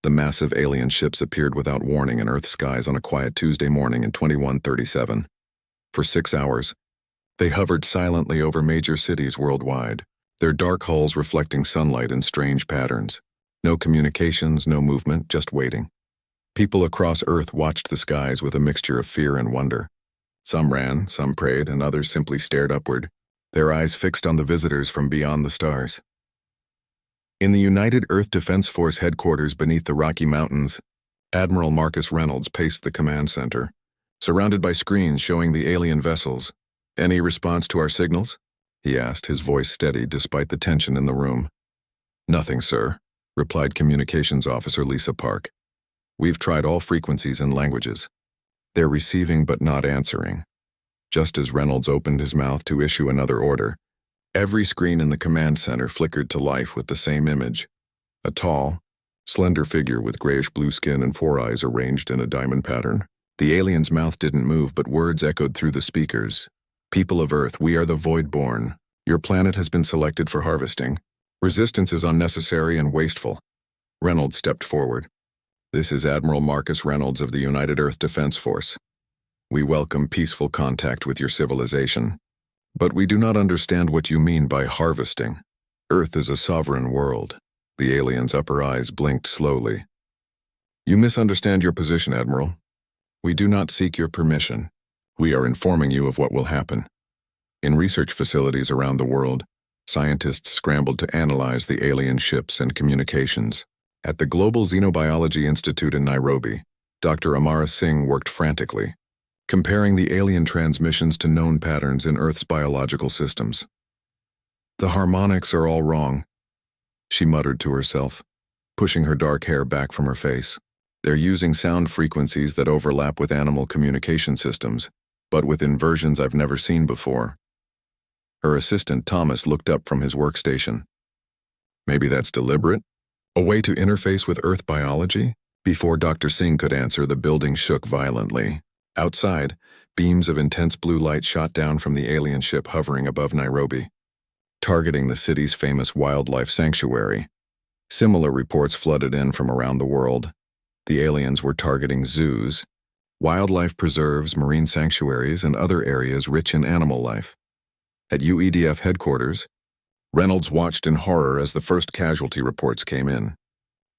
The massive alien ships appeared without warning in Earth's skies on a quiet Tuesday morning in 2137. For 6 hours, they hovered silently over major cities worldwide, their dark hulls reflecting sunlight in strange patterns. No communications, no movement, just waiting. People across Earth watched the skies with a mixture of fear and wonder. Some ran, some prayed, and others simply stared upward, their eyes fixed on the visitors from beyond the stars. In the United Earth Defense Force headquarters beneath the Rocky Mountains, Admiral Marcus Reynolds paced the command center, surrounded by screens showing the alien vessels. "Any response to our signals?" he asked, his voice steady despite the tension in the room. "Nothing, sir," replied Communications Officer Lisa Park. "We've tried all frequencies and languages. They're receiving but not answering." Just as Reynolds opened his mouth to issue another order, every screen in the command center flickered to life with the same image. A tall, slender figure with grayish-blue skin and 4 eyes arranged in a diamond pattern. The alien's mouth didn't move, but words echoed through the speakers. "People of Earth, we are the Voidborn. Your planet has been selected for harvesting. Resistance is unnecessary and wasteful." Reynolds stepped forward. "This is Admiral Marcus Reynolds of the United Earth Defense Force. We welcome peaceful contact with your civilization. But we do not understand what you mean by harvesting. Earth is a sovereign world." The alien's upper eyes blinked slowly. "You misunderstand your position, Admiral. We do not seek your permission. We are informing you of what will happen." In research facilities around the world, scientists scrambled to analyze the alien ships and communications. At the Global Xenobiology Institute in Nairobi, Dr. Amara Singh worked frantically, comparing the alien transmissions to known patterns in Earth's biological systems. "The harmonics are all wrong," she muttered to herself, pushing her dark hair back from her face. "They're using sound frequencies that overlap with animal communication systems, but with inversions I've never seen before." Her assistant Thomas looked up from his workstation. "Maybe that's deliberate? A way to interface with Earth biology?" Before Dr. Singh could answer, the building shook violently. Outside, beams of intense blue light shot down from the alien ship hovering above Nairobi, targeting the city's famous wildlife sanctuary. Similar reports flooded in from around the world. The aliens were targeting zoos, wildlife preserves, marine sanctuaries, and other areas rich in animal life. At UEDF headquarters, Reynolds watched in horror as the first casualty reports came in.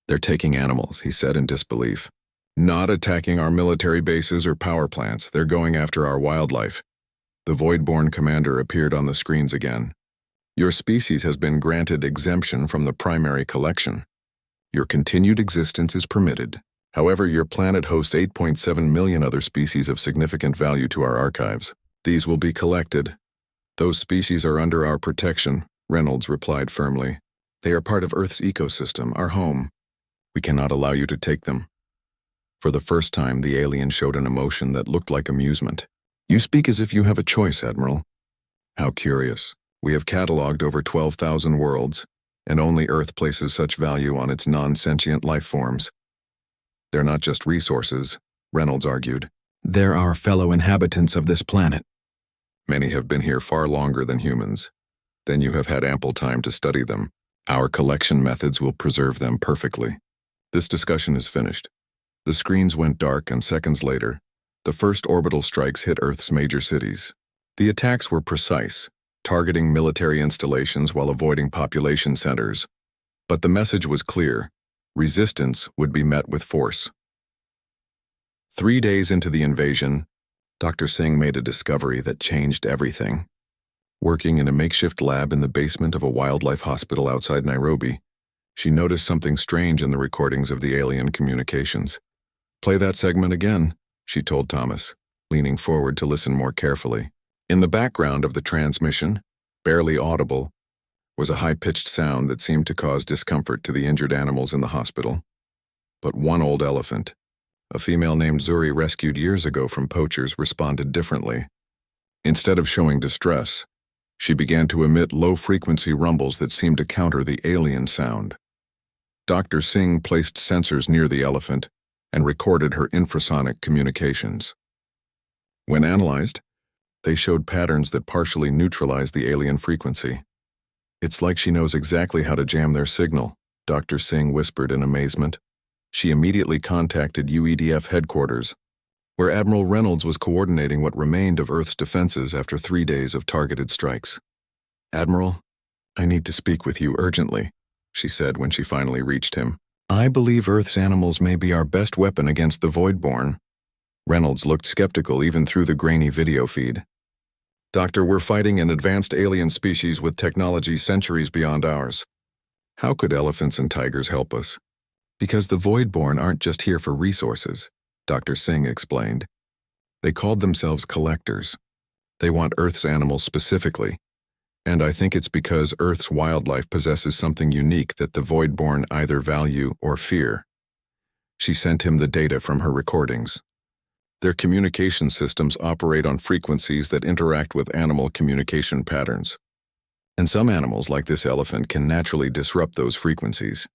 "They're taking animals," he said in disbelief. "Not attacking our military bases or power plants. They're going after our wildlife." The Voidborn commander appeared on the screens again. "Your species has been granted exemption from the primary collection. Your continued existence is permitted. However, your planet hosts 8.7 million other species of significant value to our archives. These will be collected. Those species are under our protection," Reynolds replied firmly. "They are part of Earth's ecosystem, our home. We cannot allow you to take them." For the first time, the alien showed an emotion that looked like amusement. "You speak as if you have a choice, Admiral." "How curious. We have cataloged over 12,000 worlds, and only Earth places such value on its non-sentient life forms." "They're not just resources," Reynolds argued. "They're our fellow inhabitants of this planet. Many have been here far longer than humans. Then you have had ample time to study them. Our collection methods will preserve them perfectly." This discussion is finished. The screens went dark, and seconds later, the first orbital strikes hit Earth's major cities. The attacks were precise, targeting military installations while avoiding population centers. But the message was clear: resistance would be met with force. 3 days into the invasion, Dr. Singh made a discovery that changed everything. Working in a makeshift lab in the basement of a wildlife hospital outside Nairobi, she noticed something strange in the recordings of the alien communications. "Play that segment again," she told Thomas, leaning forward to listen more carefully. In the background of the transmission, barely audible, was a high-pitched sound that seemed to cause discomfort to the injured animals in the hospital. But one old elephant, a female named Zuri rescued years ago from poachers, responded differently. Instead of showing distress, she began to emit low-frequency rumbles that seemed to counter the alien sound. Dr. Singh placed sensors near the elephant and recorded her infrasonic communications. When analyzed, they showed patterns that partially neutralized the alien frequency. "It's like she knows exactly how to jam their signal," Dr. Singh whispered in amazement. She immediately contacted UEDF headquarters, where Admiral Reynolds was coordinating what remained of Earth's defenses after 3 days of targeted strikes. "Admiral, I need to speak with you urgently," she said when she finally reached him. "I believe Earth's animals may be our best weapon against the Voidborn." Reynolds looked skeptical even through the grainy video feed. "Doctor, we're fighting an advanced alien species with technology centuries beyond ours. How could elephants and tigers help us?" "Because the Voidborn aren't just here for resources," Dr. Singh explained. "They called themselves collectors. They want Earth's animals specifically. And I think it's because Earth's wildlife possesses something unique that the Voidborn either value or fear." She sent him the data from her recordings. "Their communication systems operate on frequencies that interact with animal communication patterns. And some animals, like this elephant, can naturally disrupt those frequencies."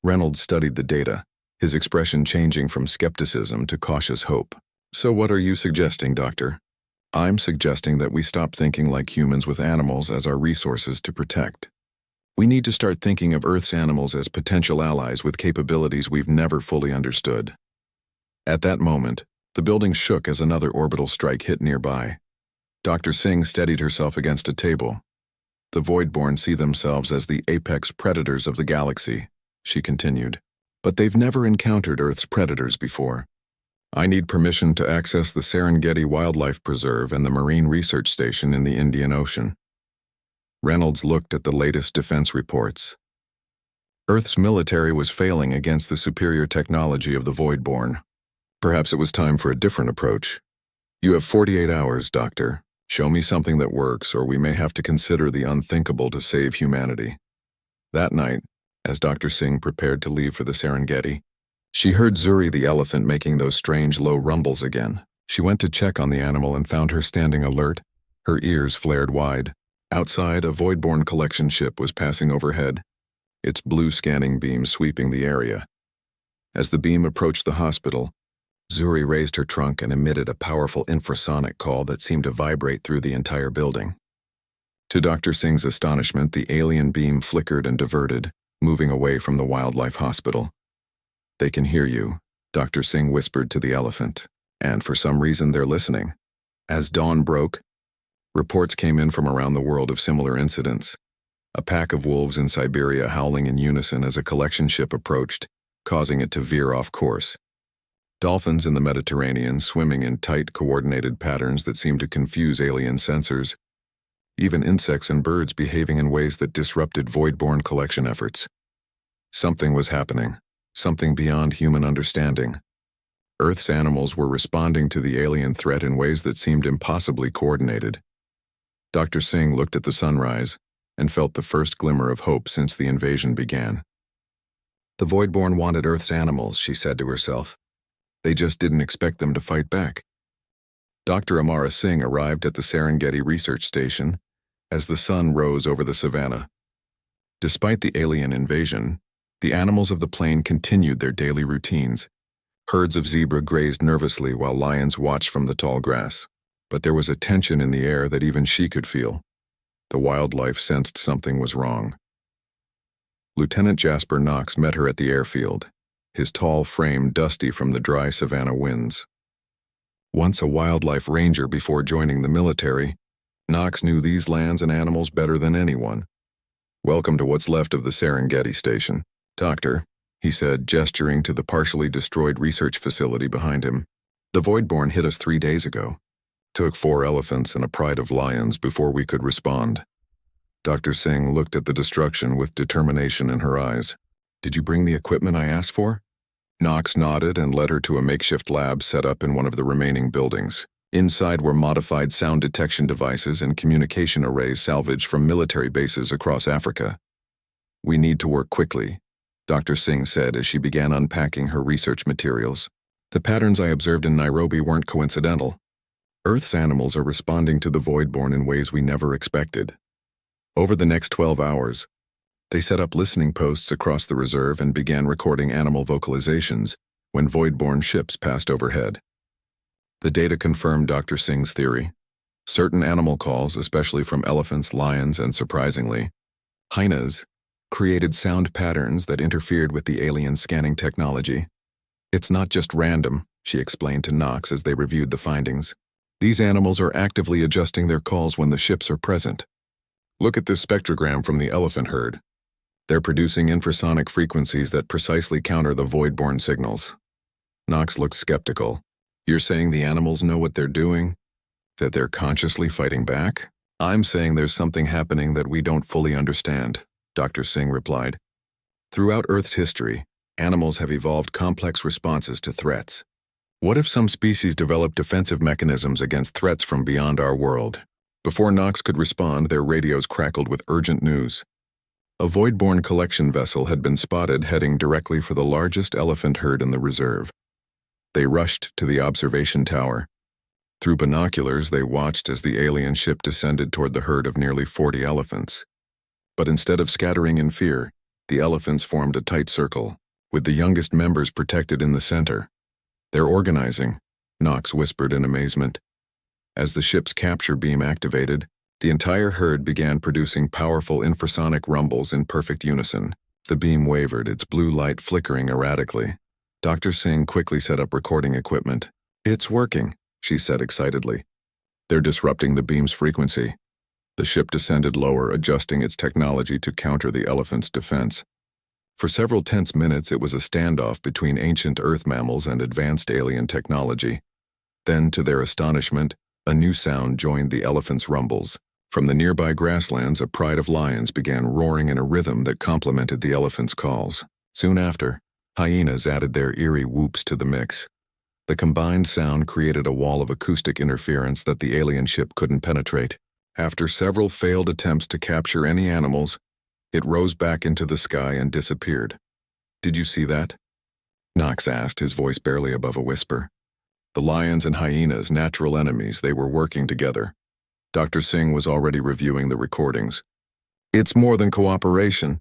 Reynolds studied the data, his expression changing from skepticism to cautious hope. "So what are you suggesting, Doctor?" "I'm suggesting that we stop thinking like humans with animals as our resources to protect. We need to start thinking of Earth's animals as potential allies with capabilities we've never fully understood." At that moment, the building shook as another orbital strike hit nearby. Dr. Singh steadied herself against a table. "The Voidborn see themselves as the apex predators of the galaxy," she continued. "But they've never encountered Earth's predators before. I need permission to access the Serengeti Wildlife Preserve and the Marine Research Station in the Indian Ocean." Reynolds looked at the latest defense reports. Earth's military was failing against the superior technology of the Voidborn. Perhaps it was time for a different approach. "You have 48 hours, Doctor. Show me something that works, or we may have to consider the unthinkable to save humanity." That night, as Dr. Singh prepared to leave for the Serengeti, she heard Zuri the elephant making those strange low rumbles again. She went to check on the animal and found her standing alert, her ears flared wide. Outside, a Voidborn collection ship was passing overhead, its blue scanning beam sweeping the area. As the beam approached the hospital, Zuri raised her trunk and emitted a powerful infrasonic call that seemed to vibrate through the entire building. To Dr. Singh's astonishment, the alien beam flickered and diverted, moving away from the wildlife hospital. "They can hear you," Dr. Singh whispered to the elephant, "and for some reason they're listening." As dawn broke, reports came in from around the world of similar incidents. A pack of wolves in Siberia howling in unison as a collection ship approached, causing it to veer off course. Dolphins in the Mediterranean swimming in tight, coordinated patterns that seemed to confuse alien sensors. Even insects and birds behaving in ways that disrupted Voidborn collection efforts. Something was happening, something beyond human understanding. Earth's animals were responding to the alien threat in ways that seemed impossibly coordinated. Dr. Singh looked at the sunrise and felt the first glimmer of hope since the invasion began. The Voidborn wanted Earth's animals, she said to herself. They just didn't expect them to fight back. Dr. Amara Singh arrived at the Serengeti Research Station as the sun rose over the savannah. Despite the alien invasion, the animals of the plain continued their daily routines. Herds of zebra grazed nervously while lions watched from the tall grass. But there was a tension in the air that even she could feel. The wildlife sensed something was wrong. Lieutenant Jasper Knox met her at the airfield, his tall frame dusty from the dry savanna winds. Once a wildlife ranger before joining the military, Knox knew these lands and animals better than anyone. "Welcome to what's left of the Serengeti station, Doctor," he said, gesturing to the partially destroyed research facility behind him. "The Voidborn hit us 3 days ago. Took 4 elephants and a pride of lions before we could respond." Dr. Singh looked at the destruction with determination in her eyes. "Did you bring the equipment I asked for?" Knox nodded and led her to a makeshift lab set up in one of the remaining buildings. Inside were modified sound detection devices and communication arrays salvaged from military bases across Africa. "We need to work quickly," Dr. Singh said as she began unpacking her research materials. "The patterns I observed in Nairobi weren't coincidental. Earth's animals are responding to the Voidborn in ways we never expected." Over the next 12 hours, they set up listening posts across the reserve and began recording animal vocalizations when Voidborn ships passed overhead. The data confirmed Dr. Singh's theory. Certain animal calls, especially from elephants, lions, and surprisingly, hyenas, created sound patterns that interfered with the alien scanning technology. It's not just random, she explained to Knox as they reviewed the findings. These animals are actively adjusting their calls when the ships are present. Look at this spectrogram from the elephant herd. They're producing infrasonic frequencies that precisely counter the void-borne signals. Knox looked skeptical. You're saying the animals know what they're doing? That they're consciously fighting back? I'm saying there's something happening that we don't fully understand, Dr. Singh replied. Throughout Earth's history, animals have evolved complex responses to threats. What if some species develop defensive mechanisms against threats from beyond our world? Before Knox could respond, their radios crackled with urgent news. A void-borne collection vessel had been spotted heading directly for the largest elephant herd in the reserve. They rushed to the observation tower. Through binoculars, they watched as the alien ship descended toward the herd of nearly 40 elephants. But instead of scattering in fear, the elephants formed a tight circle, with the youngest members protected in the center. They're organizing, Knox whispered in amazement. As the ship's capture beam activated, the entire herd began producing powerful infrasonic rumbles in perfect unison. The beam wavered, its blue light flickering erratically. Dr. Singh quickly set up recording equipment. It's working, she said excitedly. They're disrupting the beam's frequency. The ship descended lower, adjusting its technology to counter the elephant's defense. For several tense minutes, it was a standoff between ancient Earth mammals and advanced alien technology. Then, to their astonishment, a new sound joined the elephants' rumbles. From the nearby grasslands, a pride of lions began roaring in a rhythm that complemented the elephants' calls. Soon after, hyenas added their eerie whoops to the mix. The combined sound created a wall of acoustic interference that the alien ship couldn't penetrate. After several failed attempts to capture any animals, it rose back into the sky and disappeared. Did you see that? Knox asked, his voice barely above a whisper. The lions and hyenas, natural enemies, they were working together. Dr. Singh was already reviewing the recordings. It's more than cooperation.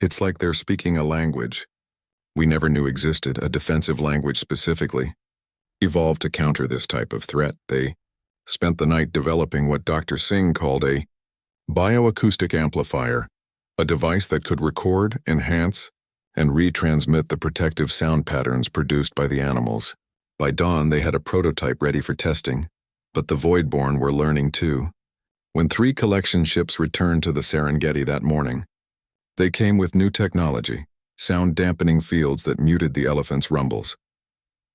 It's like they're speaking a language we never knew existed, a defensive language specifically. Evolved to counter this type of threat, they spent the night developing what Dr. Singh called a bioacoustic amplifier, a device that could record, enhance, and retransmit the protective sound patterns produced by the animals. By dawn, they had a prototype ready for testing, but the Voidborn were learning too. When 3 collection ships returned to the Serengeti that morning, they came with new technology, sound-dampening fields that muted the elephants' rumbles.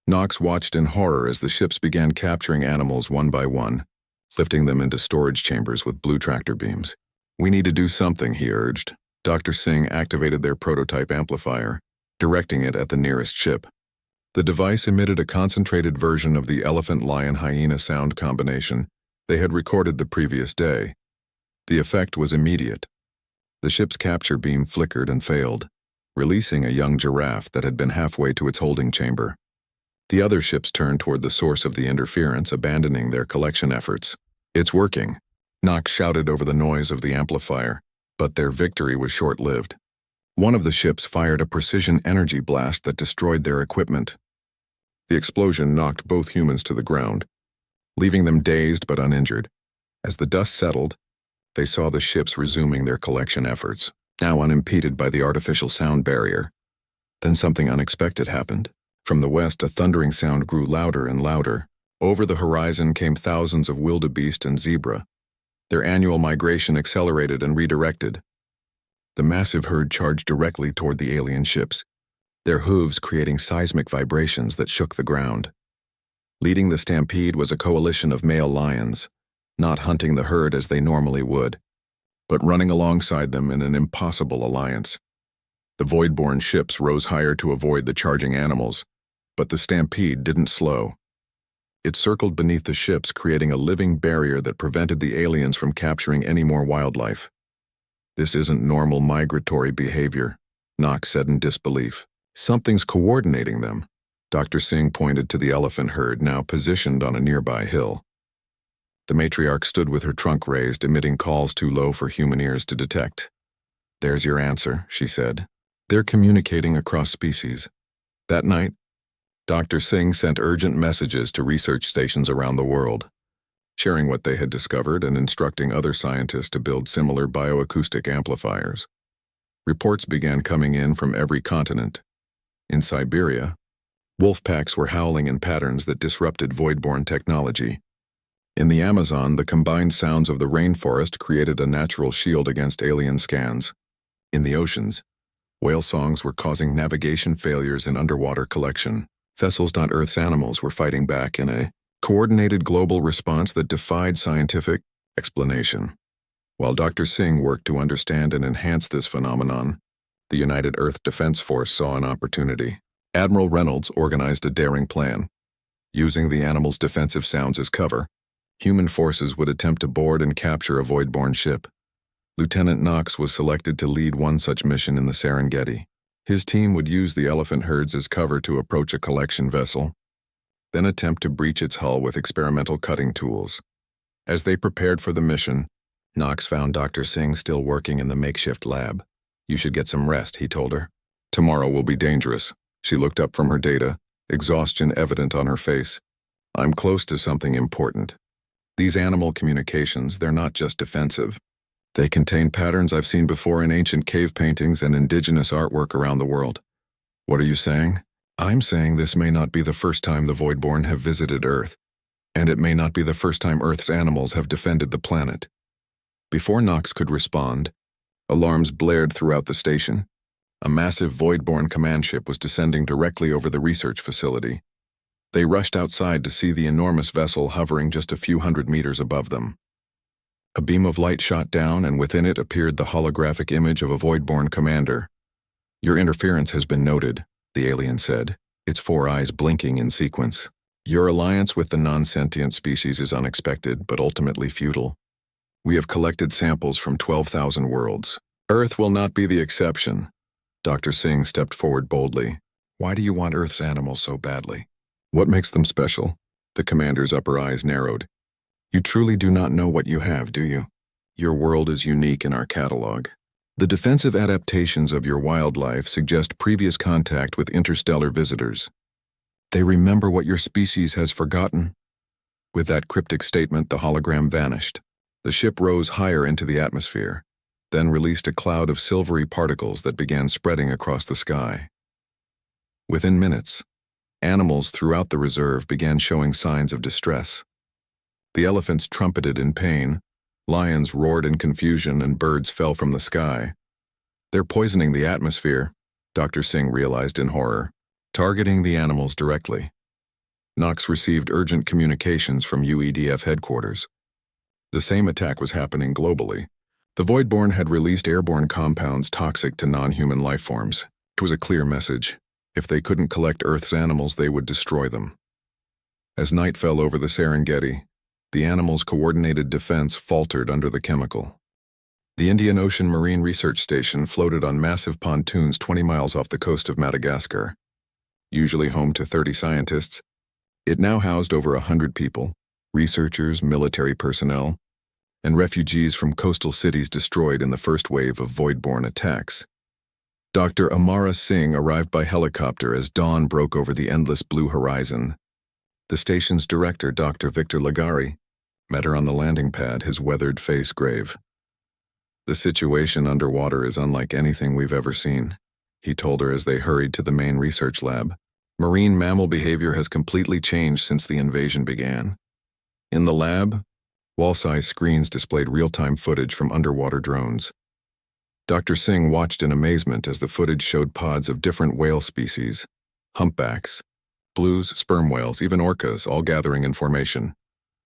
Knox watched in horror as the ships began capturing animals one by one, lifting them into storage chambers with blue tractor beams. We need to do something, he urged. Dr. Singh activated their prototype amplifier, directing it at the nearest ship. The device emitted a concentrated version of the elephant-lion-hyena sound combination they had recorded the previous day. The effect was immediate. The ship's capture beam flickered and failed, releasing a young giraffe that had been halfway to its holding chamber. The other ships turned toward the source of the interference, abandoning their collection efforts. It's working, Knox shouted over the noise of the amplifier, but their victory was short-lived. One of the ships fired a precision energy blast that destroyed their equipment. The explosion knocked both humans to the ground, leaving them dazed but uninjured. As the dust settled, they saw the ships resuming their collection efforts, now unimpeded by the artificial sound barrier. Then something unexpected happened. From the west, a thundering sound grew louder and louder. Over the horizon came thousands of wildebeest and zebra. Their annual migration accelerated and redirected. The massive herd charged directly toward the alien ships, their hooves creating seismic vibrations that shook the ground. Leading the stampede was a coalition of male lions, not hunting the herd as they normally would, but running alongside them in an impossible alliance. The Voidborn ships rose higher to avoid the charging animals, but the stampede didn't slow. It circled beneath the ships, creating a living barrier that prevented the aliens from capturing any more wildlife. This isn't normal migratory behavior, Knox said in disbelief. Something's coordinating them. Dr. Singh pointed to the elephant herd, now positioned on a nearby hill. The matriarch stood with her trunk raised, emitting calls too low for human ears to detect. There's your answer, she said. They're communicating across species. That night, Dr. Singh sent urgent messages to research stations around the world, sharing what they had discovered and instructing other scientists to build similar bioacoustic amplifiers. Reports began coming in from every continent. In Siberia, wolf packs were howling in patterns that disrupted void-born technology. In the Amazon, the combined sounds of the rainforest created a natural shield against alien scans. In the oceans, whale songs were causing navigation failures in underwater collection. Vessels. Earth's animals were fighting back in a coordinated global response that defied scientific explanation. While Dr. Singh worked to understand and enhance this phenomenon, the United Earth Defense Force saw an opportunity. Admiral Reynolds organized a daring plan. Using the animals' defensive sounds as cover, human forces would attempt to board and capture a void-born ship. Lieutenant Knox was selected to lead one such mission in the Serengeti. His team would use the elephant herds as cover to approach a collection vessel, then attempt to breach its hull with experimental cutting tools. As they prepared for the mission, Knox found Dr. Singh still working in the makeshift lab. "You should get some rest," he told her. "Tomorrow will be dangerous." She looked up from her data, exhaustion evident on her face. "I'm close to something important. These animal communications, they're not just defensive. They contain patterns I've seen before in ancient cave paintings and indigenous artwork around the world." "What are you saying?" "I'm saying this may not be the first time the Voidborn have visited Earth, and it may not be the first time Earth's animals have defended the planet." Before Knox could respond, alarms blared throughout the station. A massive Voidborn command ship was descending directly over the research facility. They rushed outside to see the enormous vessel hovering just a few hundred meters above them. A beam of light shot down, and within it appeared the holographic image of a Voidborn commander. "Your interference has been noted," the alien said, its four eyes blinking in sequence. "Your alliance with the non-sentient species is unexpected, but ultimately futile. We have collected samples from 12,000 worlds. Earth will not be the exception." Dr. Singh stepped forward boldly. "Why do you want Earth's animals so badly? What makes them special?" The commander's upper eyes narrowed. "You truly do not know what you have, do you? Your world is unique in our catalog. The defensive adaptations of your wildlife suggest previous contact with interstellar visitors. They remember what your species has forgotten." With that cryptic statement, the hologram vanished. The ship rose higher into the atmosphere, then released a cloud of silvery particles that began spreading across the sky. Within minutes, animals throughout the reserve began showing signs of distress. The elephants trumpeted in pain, lions roared in confusion, and birds fell from the sky. "They're poisoning the atmosphere," Dr. Singh realized in horror, targeting the animals directly. Knox received urgent communications from UEDF headquarters. The same attack was happening globally. The Voidborn had released airborne compounds toxic to non-human lifeforms. It was a clear message. If they couldn't collect Earth's animals, they would destroy them. As night fell over the Serengeti, the animals' coordinated defense faltered under the chemical. The Indian Ocean Marine Research Station floated on massive pontoons 20 miles off the coast of Madagascar. Usually home to 30 scientists, it now housed over 100 people, researchers, military personnel, and refugees from coastal cities destroyed in the first wave of Voidborn attacks. Dr. Amara Singh arrived by helicopter as dawn broke over the endless blue horizon. The station's director, Dr. Victor Lagari, met her on the landing pad, his weathered face grave. "The situation underwater is unlike anything we've ever seen," he told her as they hurried to the main research lab. "Marine mammal behavior has completely changed since the invasion began." In the lab, wall-size screens displayed real-time footage from underwater drones. Dr. Singh watched in amazement as the footage showed pods of different whale species, humpbacks, blues, sperm whales, even orcas, all gathering in formation.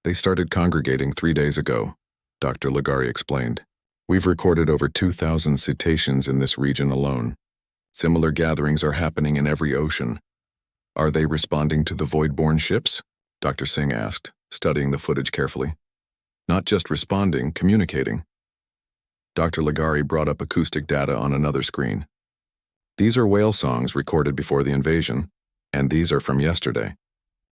"They started congregating 3 days ago," Dr. Lagari explained. "We've recorded over 2,000 cetaceans in this region alone. Similar gatherings are happening in every ocean." "Are they responding to the Voidborn ships?" Dr. Singh asked, studying the footage carefully. "Not just responding, communicating." Dr. Lagari brought up acoustic data on another screen. "These are whale songs recorded before the invasion, and these are from yesterday.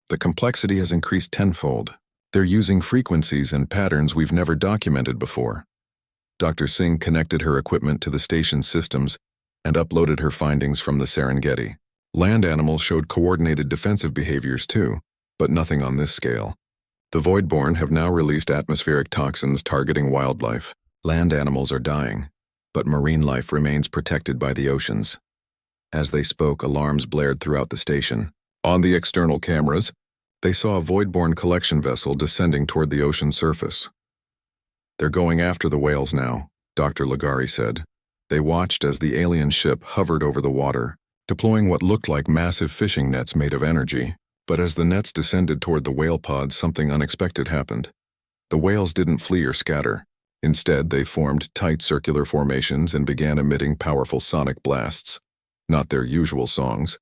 The complexity has increased tenfold. They're using frequencies and patterns we've never documented before." Dr. Singh connected her equipment to the station's systems and uploaded her findings from the Serengeti. Land animals showed coordinated defensive behaviors too, but nothing on this scale. The Voidborn have now released atmospheric toxins targeting wildlife. Land animals are dying, but marine life remains protected by the oceans. As they spoke, alarms blared throughout the station. On the external cameras, they saw a void-borne collection vessel descending toward the ocean surface. "They're going after the whales now," Dr. Ligari said. They watched as the alien ship hovered over the water, deploying what looked like massive fishing nets made of energy. But as the nets descended toward the whale pods, something unexpected happened. The whales didn't flee or scatter. Instead, they formed tight circular formations and began emitting powerful sonic blasts. Not their usual songs,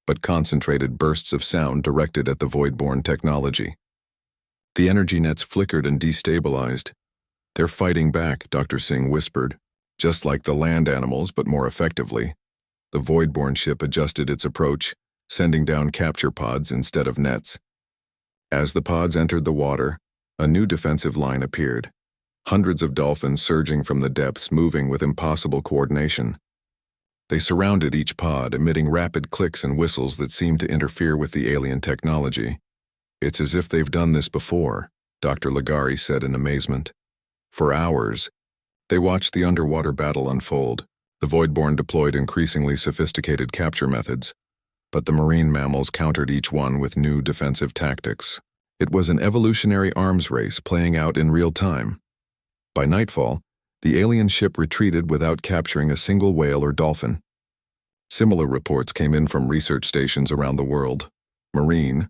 but concentrated bursts of sound directed at the void-borne technology. The energy nets flickered and destabilized. "They're fighting back," Dr. Singh whispered. "Just like the land animals, but more effectively." The void-borne ship adjusted its approach, sending down capture pods instead of nets. As the pods entered the water, a new defensive line appeared. Hundreds of dolphins surging from the depths, moving with impossible coordination. They surrounded each pod, emitting rapid clicks and whistles that seemed to interfere with the alien technology. "It's as if they've done this before," Dr. Ligari said in amazement. For hours, they watched the underwater battle unfold. The void-borne deployed increasingly sophisticated capture methods, but the marine mammals countered each one with new defensive tactics. It was an evolutionary arms race playing out in real time. By nightfall, the alien ship retreated without capturing a single whale or dolphin. Similar reports came in from research stations around the world. Marine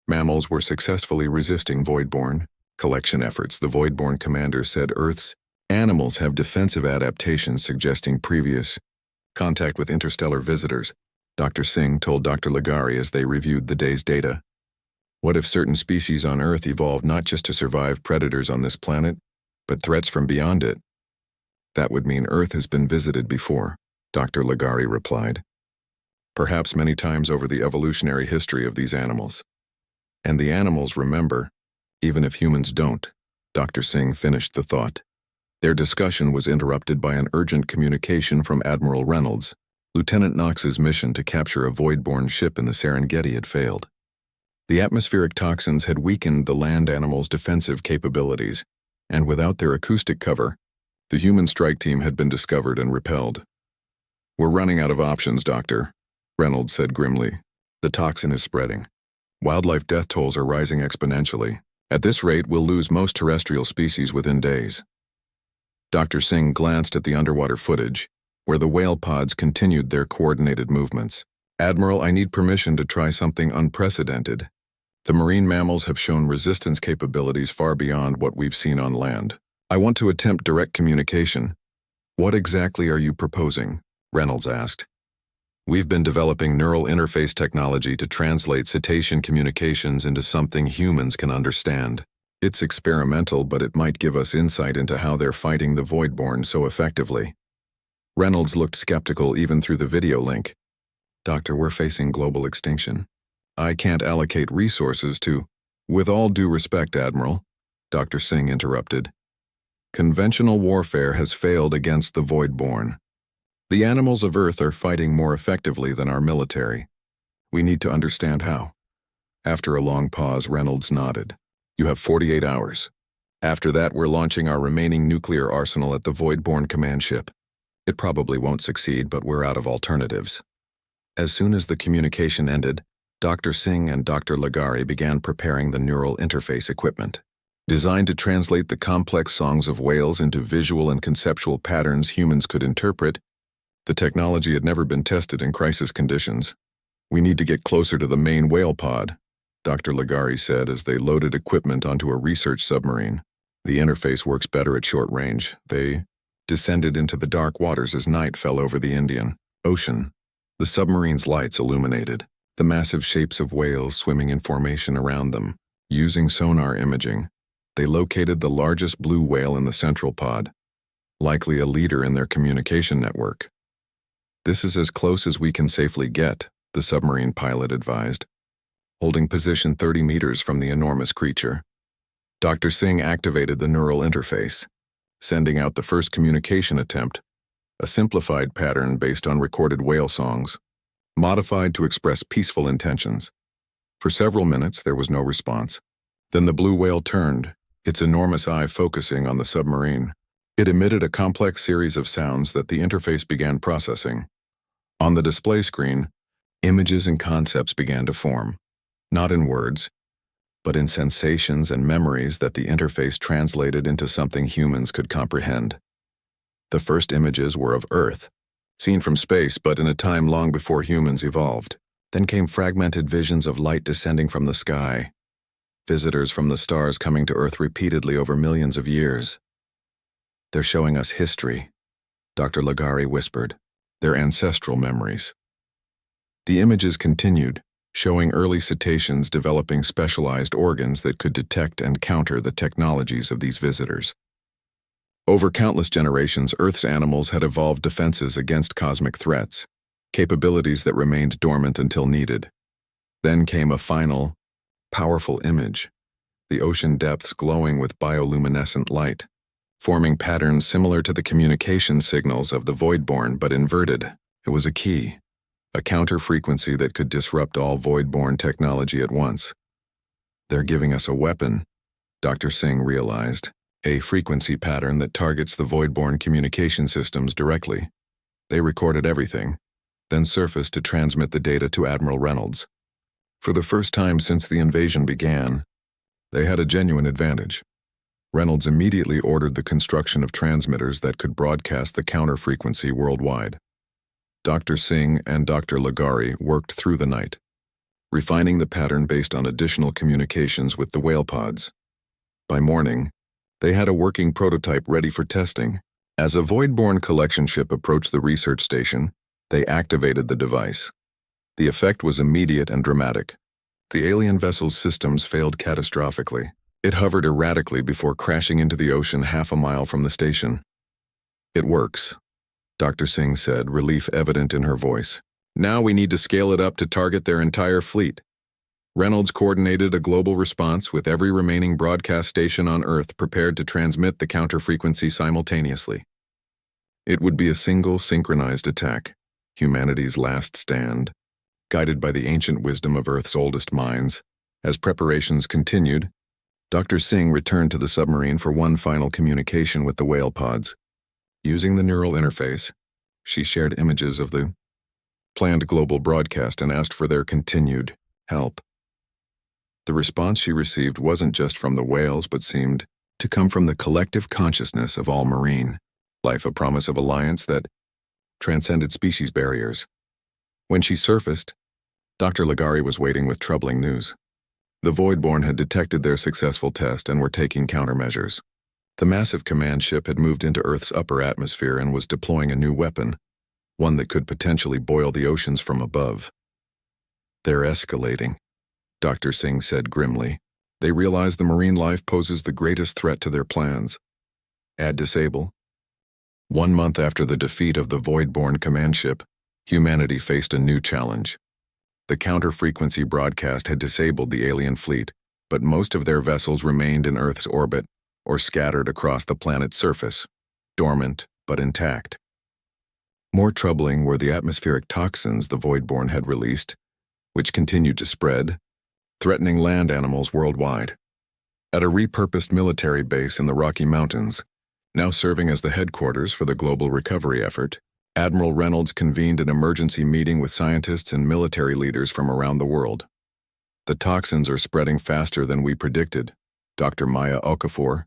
mammals were successfully resisting void-borne collection efforts. The void-borne commander said Earth's animals have defensive adaptations suggesting previous contact with interstellar visitors, Dr. Singh told Dr. Ligari as they reviewed the day's data. What if certain species on Earth evolved not just to survive predators on this planet, but threats from beyond it? That would mean Earth has been visited before, Dr. Ligari replied. Perhaps many times over the evolutionary history of these animals. And the animals remember, even if humans don't, Dr. Singh finished the thought. Their discussion was interrupted by an urgent communication from Admiral Reynolds. Lieutenant Knox's mission to capture a void-borne ship in the Serengeti had failed. The atmospheric toxins had weakened the land animals' defensive capabilities, and without their acoustic cover, the human strike team had been discovered and repelled. "We're running out of options, Doctor," Reynolds said grimly. "The toxin is spreading. Wildlife death tolls are rising exponentially. At this rate, we'll lose most terrestrial species within days." Dr. Singh glanced at the underwater footage, where the whale pods continued their coordinated movements. "Admiral, I need permission to try something unprecedented. The marine mammals have shown resistance capabilities far beyond what we've seen on land. I want to attempt direct communication." "What exactly are you proposing?" Reynolds asked. "We've been developing neural interface technology to translate cetacean communications into something humans can understand. It's experimental, but it might give us insight into how they're fighting the void-borne so effectively." Reynolds looked skeptical even through the video link. "Doctor, we're facing global extinction. I can't allocate resources to—" "With all due respect, Admiral," Dr. Singh interrupted. "Conventional warfare has failed against the void-borne. The animals of Earth are fighting more effectively than our military. We need to understand how." After a long pause, Reynolds nodded. "You have 48 hours. After that, we're launching our remaining nuclear arsenal at the void-borne command ship. It probably won't succeed, but we're out of alternatives." As soon as the communication ended, Dr. Singh and Dr. Ligari began preparing the neural interface equipment. Designed to translate the complex songs of whales into visual and conceptual patterns humans could interpret, the technology had never been tested in crisis conditions. "We need to get closer to the main whale pod," Dr. Ligari said as they loaded equipment onto a research submarine. "The interface works better at short range." They descended into the dark waters as night fell over the Indian Ocean. The submarine's lights illuminated the massive shapes of whales swimming in formation around them. Using sonar imaging, they located the largest blue whale in the central pod, likely a leader in their communication network. "This is as close as we can safely get," the submarine pilot advised, holding position 30 meters from the enormous creature. Dr. Singh activated the neural interface, sending out the first communication attempt, a simplified pattern based on recorded whale songs, modified to express peaceful intentions. For several minutes, there was no response. Then the blue whale turned, its enormous eye focusing on the submarine. It emitted a complex series of sounds that the interface began processing. On the display screen, images and concepts began to form, not in words, but in sensations and memories that the interface translated into something humans could comprehend. The first images were of Earth, seen from space but in a time long before humans evolved. Then came fragmented visions of light descending from the sky, visitors from the stars coming to Earth repeatedly over millions of years. "They're showing us history," Dr. Ligari whispered, "their ancestral memories." The images continued, showing early cetaceans developing specialized organs that could detect and counter the technologies of these visitors. Over countless generations, Earth's animals had evolved defenses against cosmic threats, capabilities that remained dormant until needed. Then came a final, powerful image, the ocean depths glowing with bioluminescent light, forming patterns similar to the communication signals of the Voidborn but inverted. It was a key, a counter-frequency that could disrupt all Voidborn technology at once. "They're giving us a weapon," Dr. Singh realized, "a frequency pattern that targets the Voidborn communication systems directly." They recorded everything, then surfaced to transmit the data to Admiral Reynolds. For the first time since the invasion began, they had a genuine advantage. Reynolds immediately ordered the construction of transmitters that could broadcast the counter-frequency worldwide. Dr. Singh and Dr. Ligari worked through the night, refining the pattern based on additional communications with the whale pods. By morning, they had a working prototype ready for testing. As a Voidborn collection ship approached the research station, they activated the device. The effect was immediate and dramatic. The alien vessel's systems failed catastrophically. It hovered erratically before crashing into the ocean half a mile from the station. "It works," Dr. Singh said, relief evident in her voice. "Now we need to scale it up to target their entire fleet." Reynolds coordinated a global response with every remaining broadcast station on Earth prepared to transmit the counter-frequency simultaneously. It would be a single synchronized attack, humanity's last stand, guided by the ancient wisdom of Earth's oldest minds. As preparations continued, Dr. Singh returned to the submarine for one final communication with the whale pods. Using the neural interface, she shared images of the planned global broadcast and asked for their continued help. The response she received wasn't just from the whales but seemed to come from the collective consciousness of all marine life, a promise of alliance that transcended species barriers. When she surfaced, Dr. Ligari was waiting with troubling news. The Voidborn had detected their successful test and were taking countermeasures. The massive command ship had moved into Earth's upper atmosphere and was deploying a new weapon, one that could potentially boil the oceans from above. "They're escalating," Dr. Singh said grimly. "They realize the marine life poses the greatest threat to their plans." Add disable. 1 month after the defeat of the Voidborn command ship, humanity faced a new challenge. The counter-frequency broadcast had disabled the alien fleet, but most of their vessels remained in Earth's orbit or scattered across the planet's surface, dormant but intact. More troubling were the atmospheric toxins the Voidborn had released, which continued to spread, threatening land animals worldwide. At a repurposed military base in the Rocky Mountains, now serving as the headquarters for the global recovery effort, Admiral Reynolds convened an emergency meeting with scientists and military leaders from around the world. "The toxins are spreading faster than we predicted," Dr. Maya Okafor,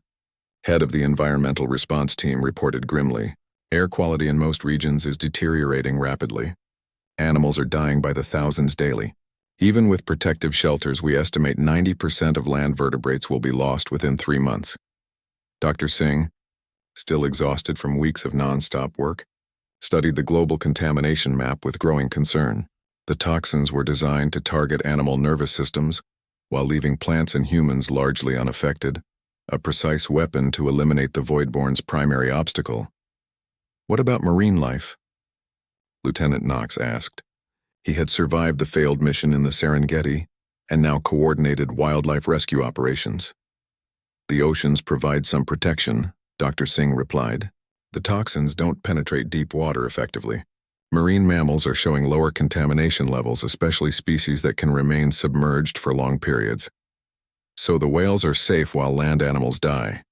head of the environmental response team, reported grimly. "Air quality in most regions is deteriorating rapidly. Animals are dying by the thousands daily. Even with protective shelters, we estimate 90% of land vertebrates will be lost within 3 months." Dr. Singh, still exhausted from weeks of non-stop work, studied the global contamination map with growing concern. The toxins were designed to target animal nervous systems, while leaving plants and humans largely unaffected, a precise weapon to eliminate the Voidborn's primary obstacle. "What about marine life?" Lieutenant Knox asked. He had survived the failed mission in the Serengeti and now coordinated wildlife rescue operations. "The oceans provide some protection," Dr. Singh replied. "The toxins don't penetrate deep water effectively. Marine mammals are showing lower contamination levels, especially species that can remain submerged for long periods. So the whales are safe while land animals die,"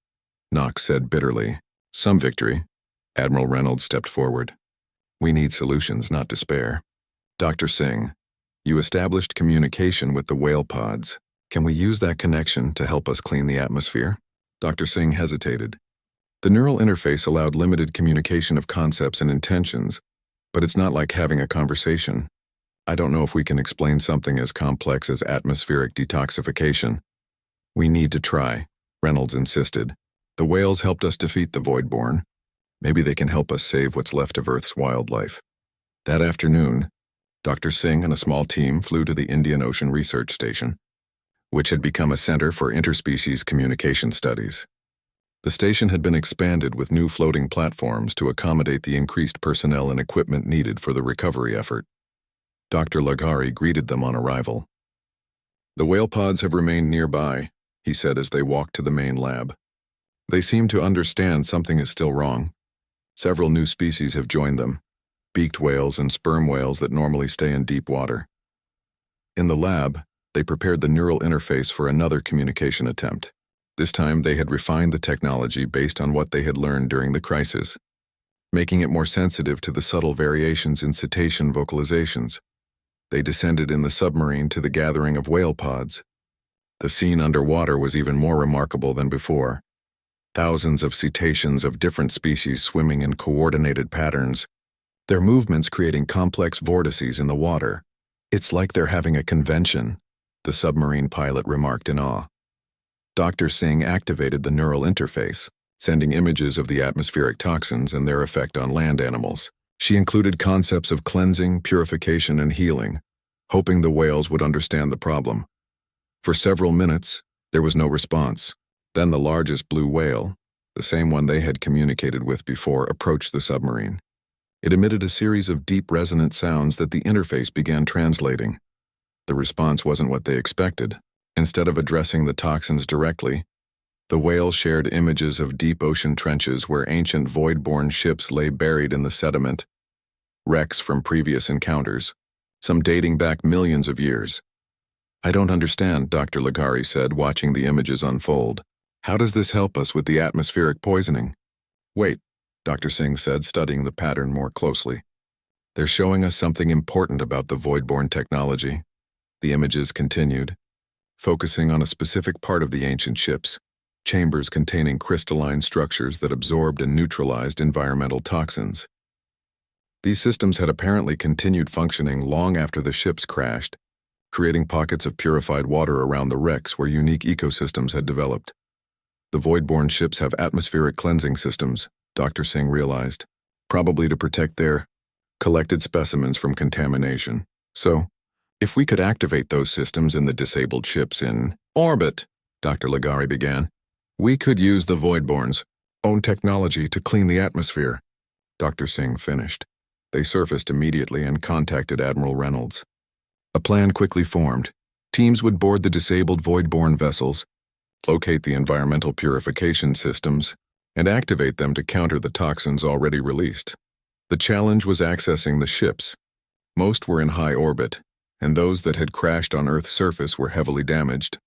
Knox said bitterly. Some victory. Admiral Reynolds stepped forward. We need solutions, not despair. Dr. Singh, you established communication with the whale pods. Can we use that connection to help us clean the atmosphere? Dr. Singh hesitated. The neural interface allowed limited communication of concepts and intentions, but it's not like having a conversation. I don't know if we can explain something as complex as atmospheric detoxification. We need to try, Reynolds insisted. The whales helped us defeat the Voidborn. Maybe they can help us save what's left of Earth's wildlife. That afternoon, Dr. Singh and a small team flew to the Indian Ocean Research Station, which had become a center for interspecies communication studies. The station had been expanded with new floating platforms to accommodate the increased personnel and equipment needed for the recovery effort. Dr. Lagari greeted them on arrival. The whale pods have remained nearby, he said as they walked to the main lab. They seem to understand something is still wrong. Several new species have joined them, beaked whales and sperm whales that normally stay in deep water. In the lab, they prepared the neural interface for another communication attempt. This time they had refined the technology based on what they had learned during the crisis, making it more sensitive to the subtle variations in cetacean vocalizations. They descended in the submarine to the gathering of whale pods. The scene underwater was even more remarkable than before. Thousands of cetaceans of different species swimming in coordinated patterns, their movements creating complex vortices in the water. It's like they're having a convention, the submarine pilot remarked in awe. Dr. Singh activated the neural interface, sending images of the atmospheric toxins and their effect on land animals. She included concepts of cleansing, purification, and healing, hoping the whales would understand the problem. For several minutes, there was no response. Then the largest blue whale, the same one they had communicated with before, approached the submarine. It emitted a series of deep resonant sounds that the interface began translating. The response wasn't what they expected. Instead of addressing the toxins directly, the whale shared images of deep ocean trenches where ancient void-borne ships lay buried in the sediment, wrecks from previous encounters, some dating back millions of years. I don't understand, Dr. Lagari said, watching the images unfold. How does this help us with the atmospheric poisoning? Wait, Dr. Singh said, studying the pattern more closely. They're showing us something important about the void-borne technology. The images continued, focusing on a specific part of the ancient ships, chambers containing crystalline structures that absorbed and neutralized environmental toxins. These systems had apparently continued functioning long after the ships crashed, creating pockets of purified water around the wrecks where unique ecosystems had developed. The void-borne ships have atmospheric cleansing systems, Dr. Singh realized, probably to protect their collected specimens from contamination. So, if we could activate those systems in the disabled ships in orbit, Dr. Lagari began, we could use the Voidborn's own technology to clean the atmosphere. Dr. Singh finished. They surfaced immediately and contacted Admiral Reynolds. A plan quickly formed. Teams would board the disabled Voidborn vessels, locate the environmental purification systems, and activate them to counter the toxins already released. The challenge was accessing the ships. Most were in high orbit, and those that had crashed on Earth's surface were heavily damaged.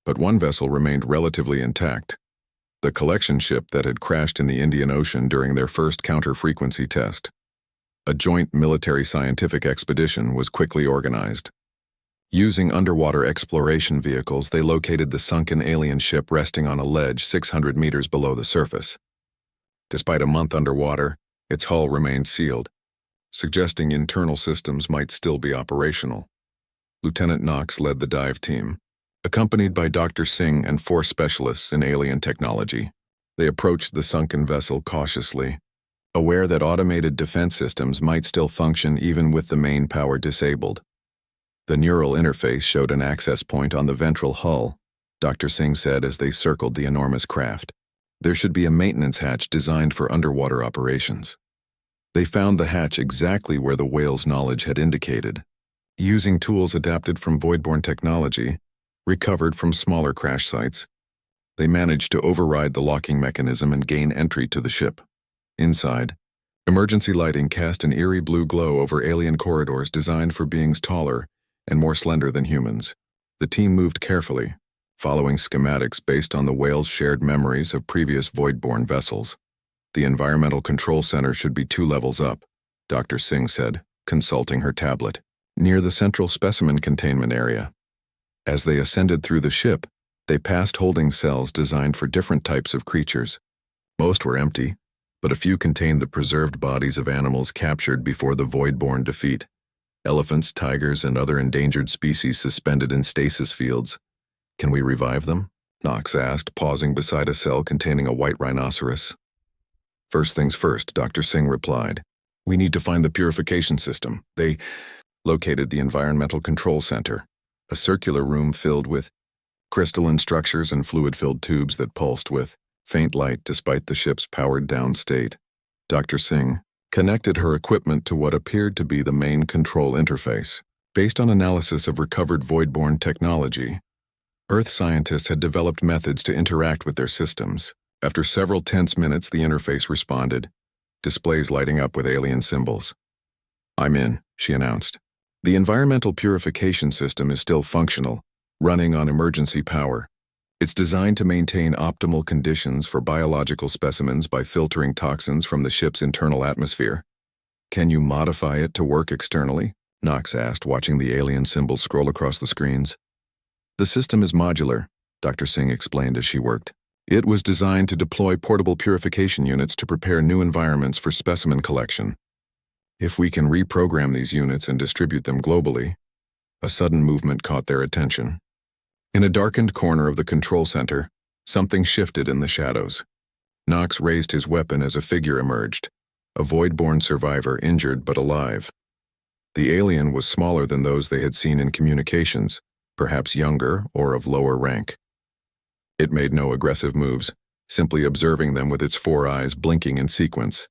But one vessel remained relatively intact, the collection ship that had crashed in the Indian Ocean during their first counter-frequency test. A joint military-scientific expedition was quickly organized. Using underwater exploration vehicles, they located the sunken alien ship resting on a ledge 600 meters below the surface. Despite a month underwater, its hull remained sealed, suggesting internal systems might still be operational. Lieutenant Knox led the dive team, accompanied by Dr. Singh and 4 specialists in alien technology. They approached the sunken vessel cautiously, aware that automated defense systems might still function even with the main power disabled. The neural interface showed an access point on the ventral hull, Dr. Singh said as they circled the enormous craft. There should be a maintenance hatch designed for underwater operations. They found the hatch exactly where the whale's knowledge had indicated. Using tools adapted from Voidborn technology, recovered from smaller crash sites, they managed to override the locking mechanism and gain entry to the ship. Inside, emergency lighting cast an eerie blue glow over alien corridors designed for beings taller and more slender than humans. The team moved carefully, following schematics based on the whale's shared memories of previous Voidborn vessels. The Environmental Control Center should be 2 levels up, Dr. Singh said, consulting her tablet, near the central specimen containment area. As they ascended through the ship, they passed holding cells designed for different types of creatures. Most were empty, but a few contained the preserved bodies of animals captured before the Voidborn defeat. Elephants, tigers, and other endangered species suspended in stasis fields. Can we revive them? Knox asked, pausing beside a cell containing a white rhinoceros. First things first, Dr. Singh replied. We need to find the purification system. They located the Environmental Control Center, a circular room filled with crystalline structures and fluid-filled tubes that pulsed with faint light despite the ship's powered-down state. Dr. Singh connected her equipment to what appeared to be the main control interface. Based on analysis of recovered Voidborn technology, Earth scientists had developed methods to interact with their systems. After several tense minutes, the interface responded, displays lighting up with alien symbols. I'm in, she announced. The environmental purification system is still functional, running on emergency power. It's designed to maintain optimal conditions for biological specimens by filtering toxins from the ship's internal atmosphere. Can you modify it to work externally? Knox asked, watching the alien symbols scroll across the screens. The system is modular, Dr. Singh explained as she worked. It was designed to deploy portable purification units to prepare new environments for specimen collection. If we can reprogram these units and distribute them globally, a sudden movement caught their attention. In a darkened corner of the control center, something shifted in the shadows. Knox raised his weapon as a figure emerged, a Voidborn survivor injured but alive. The alien was smaller than those they had seen in communications, perhaps younger or of lower rank. It made no aggressive moves, simply observing them with its 4 eyes blinking in sequence.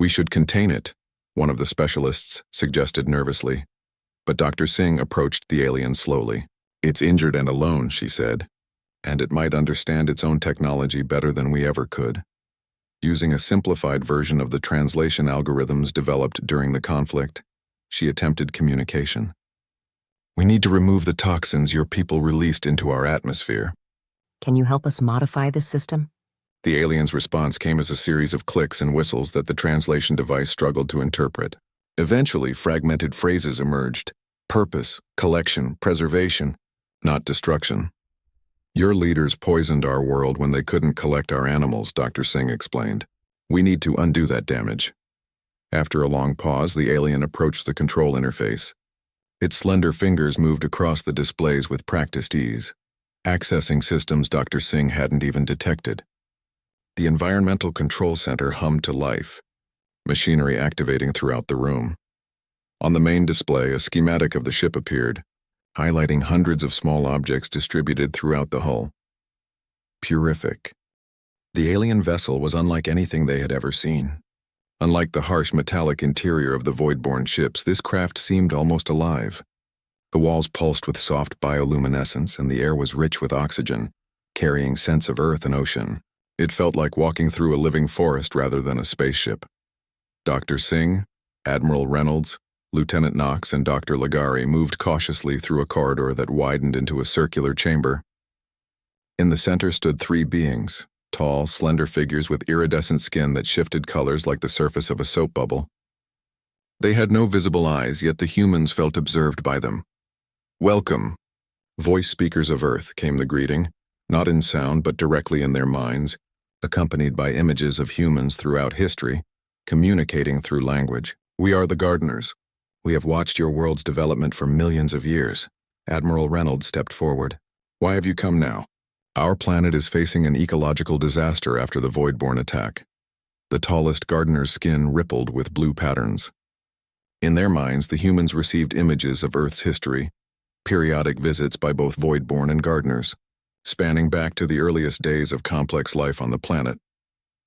We should contain it, one of the specialists suggested nervously. But Dr. Singh approached the alien slowly. It's injured and alone, she said, and it might understand its own technology better than we ever could. Using a simplified version of the translation algorithms developed during the conflict, she attempted communication. We need to remove the toxins your people released into our atmosphere. Can you help us modify this system? The alien's response came as a series of clicks and whistles that the translation device struggled to interpret. Eventually, fragmented phrases emerged. Purpose, collection, preservation, not destruction. Your leaders poisoned our world when they couldn't collect our animals, Dr. Singh explained. We need to undo that damage. After a long pause, the alien approached the control interface. Its slender fingers moved across the displays with practiced ease, accessing systems Dr. Singh hadn't even detected. The Environmental Control Center hummed to life, machinery activating throughout the room. On the main display, a schematic of the ship appeared, highlighting hundreds of small objects distributed throughout the hull. Purific. The alien vessel was unlike anything they had ever seen. Unlike the harsh metallic interior of the Voidborn ships, this craft seemed almost alive. The walls pulsed with soft bioluminescence, and the air was rich with oxygen, carrying scents of earth and ocean. It felt like walking through a living forest rather than a spaceship. Dr. Singh, Admiral Reynolds, Lieutenant Knox, and Dr. Ligari moved cautiously through a corridor that widened into a circular chamber. In the center stood 3 beings, tall, slender figures with iridescent skin that shifted colors like the surface of a soap bubble. They had no visible eyes, yet the humans felt observed by them. Welcome. Voice speakers of Earth, came the greeting, not in sound but directly in their minds, accompanied by images of humans throughout history, communicating through language. We are the gardeners. We have watched your world's development for millions of years. Admiral Reynolds stepped forward. Why have you come now? Our planet is facing an ecological disaster after the Voidborn attack. The tallest gardener's skin rippled with blue patterns. In their minds, the humans received images of Earth's history, periodic visits by both Voidborn and gardeners, spanning back to the earliest days of complex life on the planet.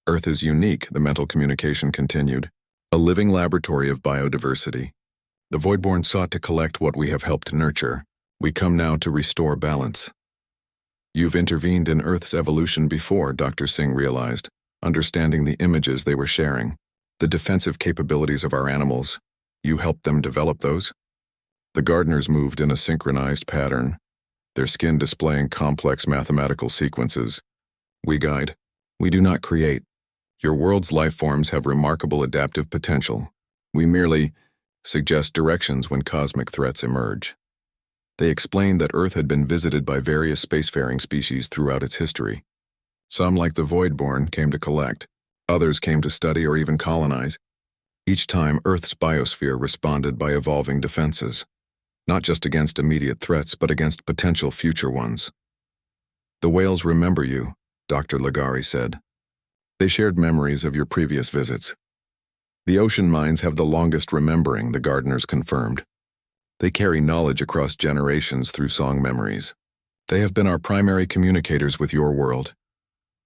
Earth is unique, the mental communication continued, a living laboratory of biodiversity. The Voidborn sought to collect what we have helped nurture. We come now to restore balance. You've intervened in Earth's evolution before, Dr. Singh realized, understanding the images they were sharing, the defensive capabilities of our animals. You helped them develop those? The gardeners moved in a synchronized pattern, their skin displaying complex mathematical sequences. We guide. We do not create. Your world's life forms have remarkable adaptive potential. We merely suggest directions when cosmic threats emerge. They explained that Earth had been visited by various spacefaring species throughout its history. Some, like the Voidborn, came to collect. Others came to study or even colonize. Each time, Earth's biosphere responded by evolving defenses, not just against immediate threats, but against potential future ones. The whales remember you, Dr. Ligari said. They shared memories of your previous visits. The ocean mines have the longest remembering, the gardeners confirmed. They carry knowledge across generations through song memories. They have been our primary communicators with your world.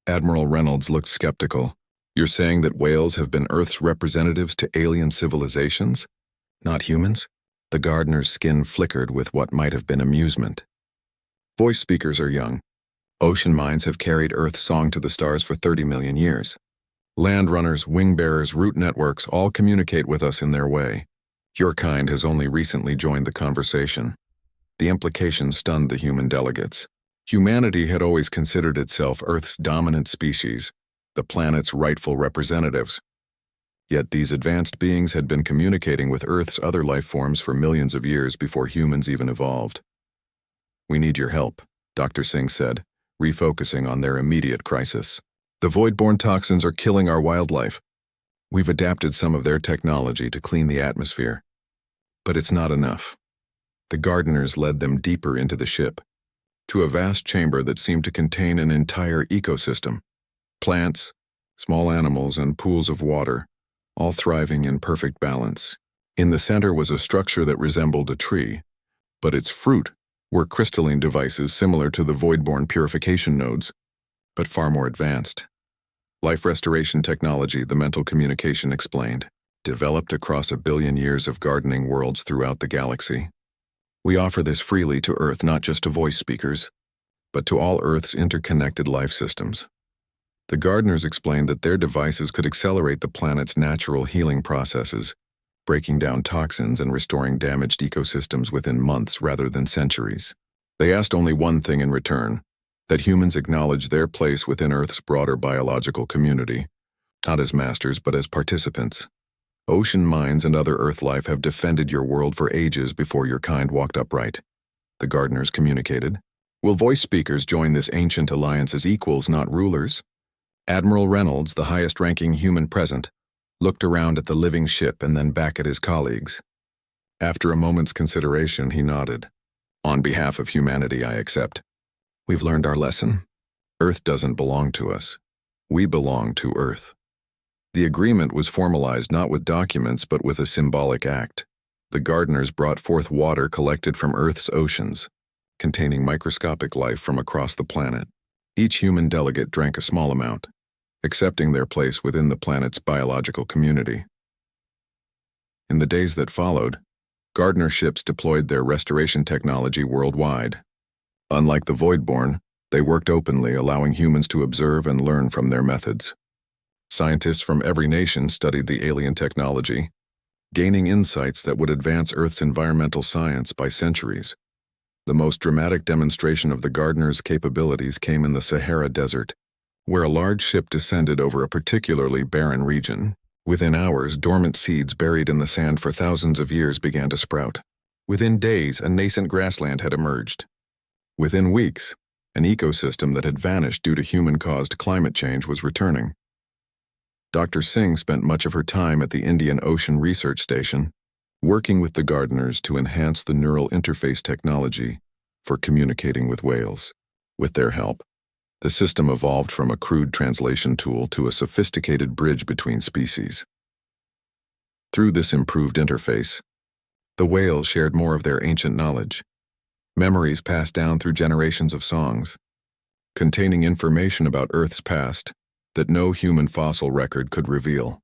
Admiral Reynolds looked skeptical. You're saying that whales have been Earth's representatives to alien civilizations? Not humans? The gardener's skin flickered with what might have been amusement. Voice speakers are young. Ocean mines have carried Earth's song to the stars for 30 million years. Land runners, wing bearers, root networks all communicate with us in their way. Your kind has only recently joined the conversation. The implication stunned the human delegates. Humanity had always considered itself Earth's dominant species, the planet's rightful representatives. Yet these advanced beings had been communicating with Earth's other life forms for millions of years before humans even evolved. We need your help, Dr. Singh said, refocusing on their immediate crisis. The void-borne toxins are killing our wildlife. We've adapted some of their technology to clean the atmosphere. But it's not enough. The gardeners led them deeper into the ship, to a vast chamber that seemed to contain an entire ecosystem. Plants, small animals, and pools of water, all thriving in perfect balance. In the center was a structure that resembled a tree, but its fruit were crystalline devices similar to the void-borne purification nodes, but far more advanced. Life restoration technology, the mental communication explained, developed across 1 billion years of gardening worlds throughout the galaxy. We offer this freely to Earth, not just to voice speakers, but to all Earth's interconnected life systems. The gardeners explained that their devices could accelerate the planet's natural healing processes, breaking down toxins and restoring damaged ecosystems within months rather than centuries. They asked only one thing in return, that humans acknowledge their place within Earth's broader biological community, not as masters but as participants. Ocean mines and other Earth life have defended your world for ages before your kind walked upright, the gardeners communicated. Will voice speakers join this ancient alliance as equals, not rulers? Admiral Reynolds, the highest-ranking human present, looked around at the living ship and then back at his colleagues. After a moment's consideration, he nodded. On behalf of humanity, I accept. We've learned our lesson. Earth doesn't belong to us. We belong to Earth. The agreement was formalized not with documents but with a symbolic act. The gardeners brought forth water collected from Earth's oceans, containing microscopic life from across the planet. Each human delegate drank a small amount, accepting their place within the planet's biological community. In the days that followed, gardener ships deployed their restoration technology worldwide. Unlike the Voidborn, they worked openly, allowing humans to observe and learn from their methods. Scientists from every nation studied the alien technology, gaining insights that would advance Earth's environmental science by centuries. The most dramatic demonstration of the gardeners' capabilities came in the Sahara Desert, where a large ship descended over a particularly barren region. Within hours, dormant seeds buried in the sand for thousands of years began to sprout. Within days, a nascent grassland had emerged. Within weeks, an ecosystem that had vanished due to human-caused climate change was returning. Dr. Singh spent much of her time at the Indian Ocean Research Station, working with the gardeners to enhance the neural interface technology for communicating with whales. With their help, the system evolved from a crude translation tool to a sophisticated bridge between species. Through this improved interface, the whales shared more of their ancient knowledge, memories passed down through generations of songs, containing information about Earth's past that no human fossil record could reveal.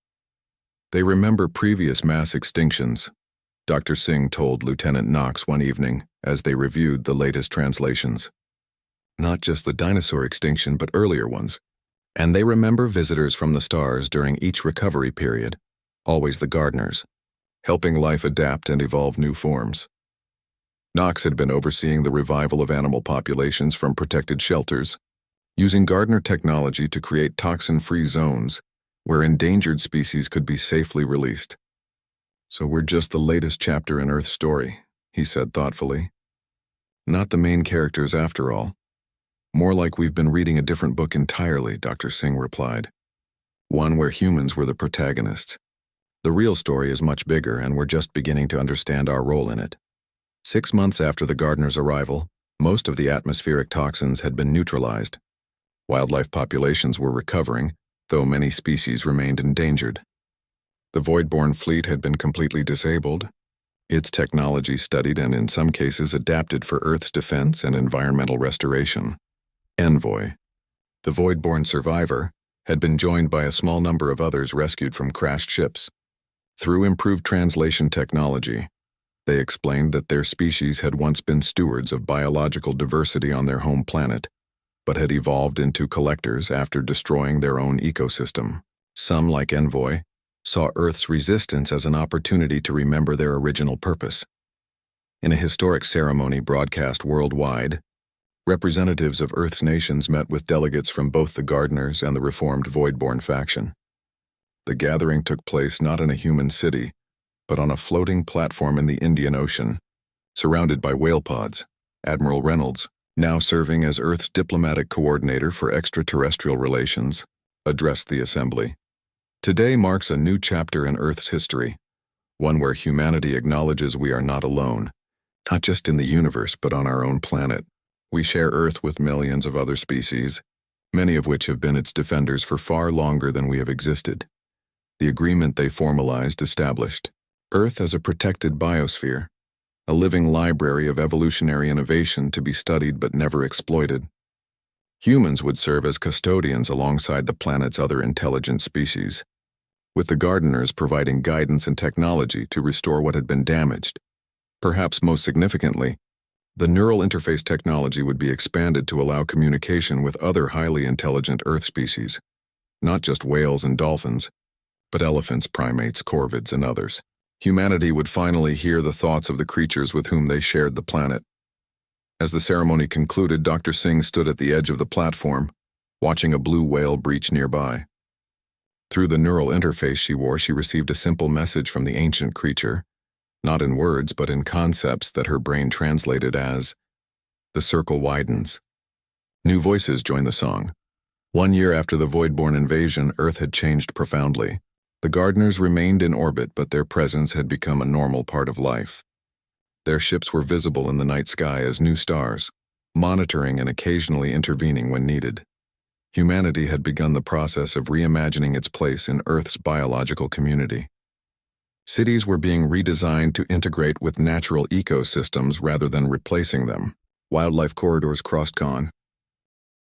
They remember previous mass extinctions, Dr. Singh told Lieutenant Knox one evening as they reviewed the latest translations. Not just the dinosaur extinction, but earlier ones. And they remember visitors from the stars during each recovery period, always the gardeners, helping life adapt and evolve new forms. Knox had been overseeing the revival of animal populations from protected shelters, using gardener technology to create toxin-free zones where endangered species could be safely released. "So we're just the latest chapter in Earth's story," he said thoughtfully. "Not the main characters after all. More like we've been reading a different book entirely," Dr. Singh replied. "One where humans were the protagonists. The real story is much bigger, and we're just beginning to understand our role in it." 6 months after the gardener's arrival, most of the atmospheric toxins had been neutralized. Wildlife populations were recovering, though many species remained endangered. The Voidborn fleet had been completely disabled, its technology studied and in some cases adapted for Earth's defense and environmental restoration. Envoy, the Voidborn survivor, had been joined by a small number of others rescued from crashed ships. Through improved translation technology, they explained that their species had once been stewards of biological diversity on their home planet, but had evolved into collectors after destroying their own ecosystem. Some, like Envoy, saw Earth's resistance as an opportunity to remember their original purpose. In a historic ceremony broadcast worldwide, representatives of Earth's nations met with delegates from both the Gardeners and the reformed Voidborn faction. The gathering took place not in a human city, but on a floating platform in the Indian Ocean, surrounded by whale pods. Admiral Reynolds, now serving as Earth's diplomatic coordinator for extraterrestrial relations, addressed the assembly. "Today marks a new chapter in Earth's history, one where humanity acknowledges we are not alone, not just in the universe but on our own planet. We share Earth with millions of other species, many of which have been its defenders for far longer than we have existed. The agreement they formalized established Earth as a protected biosphere, a living library of evolutionary innovation to be studied but never exploited. Humans would serve as custodians alongside the planet's other intelligent species, with the Gardeners providing guidance and technology to restore what had been damaged. Perhaps most significantly, the neural interface technology would be expanded to allow communication with other highly intelligent Earth species, not just whales and dolphins, but elephants, primates, corvids, and others. Humanity would finally hear the thoughts of the creatures with whom they shared the planet. As the ceremony concluded, Dr. Singh stood at the edge of the platform, watching a blue whale breach nearby. Through the neural interface she wore, she received a simple message from the ancient creature, not in words but in concepts that her brain translated as, "The circle widens." New voices joined the song. 1 year after the Voidborn invasion, Earth had changed profoundly. The Gardeners remained in orbit, but their presence had become a normal part of life. Their ships were visible in the night sky as new stars, monitoring and occasionally intervening when needed. Humanity had begun the process of reimagining its place in Earth's biological community. Cities were being redesigned to integrate with natural ecosystems rather than replacing them. Wildlife corridors crossed